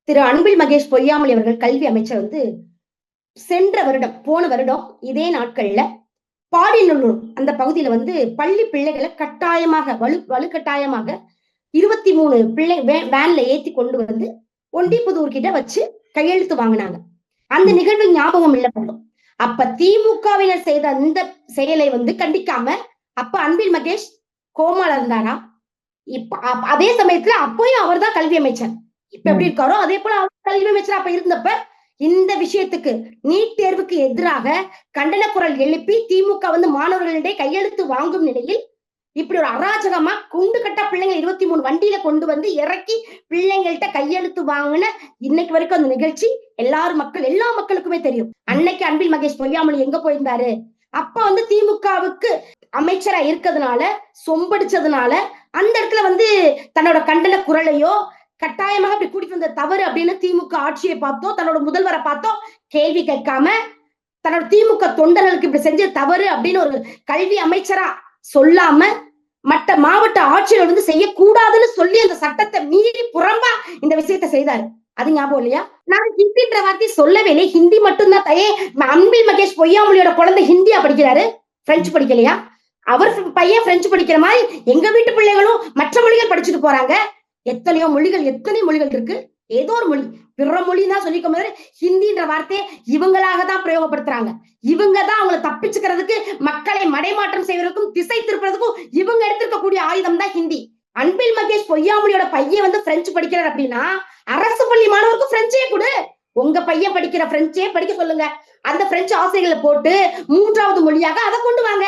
திரு அன்பில் மகேஷ் பொய்யாமொழி அவர்கள் கல்வி அமைச்சர் வந்து போன வருடம் இதே நாட்கள்ல பாடிநல்லூர் அந்த பகுதியில வந்து பள்ளி பிள்ளைகளை கட்டாயமாக வலுக்கட்டாயமாக 23 பிள்ளை வேன்ல ஏத்தி கொண்டு வந்து ஒண்டிப்புதூர் கிட்ட வச்சு கையெழுத்து வாங்கினாங்க. அந்த நிகழ்வு ஞாபகம் இல்ல பண்ணும். அப்ப திமுகவினர் செய்த அந்த செயலை வந்து கண்டிக்காம அப்ப அன்பில் மகேஷ் கோமால இருந்தாரா? இப்ப அதே சமயத்துல அப்பயும் அவர் தான் கல்வி அமைச்சர். இப்ப எப்படி இருக்காரோ அதே போல அவர் கல்வி அமைச்சர் அப்ப இருந்தப்ப இந்த விஷயத்துக்கு நீட் தேர்வுக்கு எதிராக கண்டன குரல் எழுப்பி திமுக வந்து மாணவர்களிடையே கையெழுத்து வாங்கும் நிலையில் இப்படி ஒரு அராஜகமா குண்டு கட்டா பிள்ளைங்க 23 வண்டியில கொண்டு வந்து இறக்கி பிள்ளைங்கள்ட்ட கையெழுத்து வாங்கின இன்னைக்கு வரைக்கும் அந்த நிகழ்ச்சி எல்லா மக்களுக்குமே தெரியும். அன்னைக்கு அன்பில் மகேஷ் பொய்யாமொழி எங்க போயிருந்தாரு? அப்ப வந்து திமுகவுக்கு அமைச்சரா இருக்கிறதுனால சொம்படிச்சதுனால அந்த இடத்துல வந்து தன்னோட கண்டன குரலையோ கட்டாயமாக அப்படி கூட்டிட்டு வந்த தவறு அப்படின்னு திமுக ஆட்சியை பார்த்தோம், தன்னோட முதல்வரை பார்த்தோம், கேள்வி கேட்காம தன்னோட திமுக தொண்டர்களுக்கு இப்படி செஞ்ச தவறு அப்படின்னு ஒரு கல்வி அமைச்சரா சொல்லாம மற்ற மாவட்ட ஆட்சியர் வந்து செய்யக்கூடாதுன்னு சொல்லி அந்த சட்டத்தை மீறி புறம்பா இந்த விஷயத்த செய்தாரு. அது ஞாபகம் இல்லையா? நான் ஹிந்தின்ற வார்த்தை சொல்லவே இல்லை. ஹிந்தி மட்டும்தான். அன்பில் மகேஷ் பொய்யாமொழியோட குழந்தை ஹிந்தியா படிக்கிறாரு, பிரெஞ்சு படிக்கலையா? அவர் பையன் பிரெஞ்சு படிக்கிற மாதிரி எங்க வீட்டு பிள்ளைகளும் மற்ற மொழிகள் படிச்சுட்டு போறாங்க. எத்தனை மொழிகள் இருக்கு. ஏதோ ஒரு மொழி பிற மொழி தான் சொல்லிக்க மாதிரி ஹிந்தின்ற வார்த்தையை இவங்களாக தான் பிரயோகப்படுத்துறாங்க. இவங்க தான் அவங்களை தப்பிச்சுக்கிறதுக்கு மக்களை மடைமாற்றம் செய்வதற்கும் திசை திருப்பதற்கும் இவங்க எடுத்திருக்கக்கூடிய ஆயுதம் தான் ஹிந்தி. அன்பில் மகேஷ் பொய்யாமொழியோட பையன் வந்து பிரெஞ்சு படிக்கிறார் அப்படின்னா அரசு பள்ளி மாணவருக்கு பிரெஞ்சே கொடு. உங்க பையன் படிக்கிற பிரெஞ்சே படிக்க சொல்லுங்க. அந்த பிரெஞ்சு ஆசிரியர்களை போட்டு 3வது மொழியாக அதை கொண்டு வாங்க.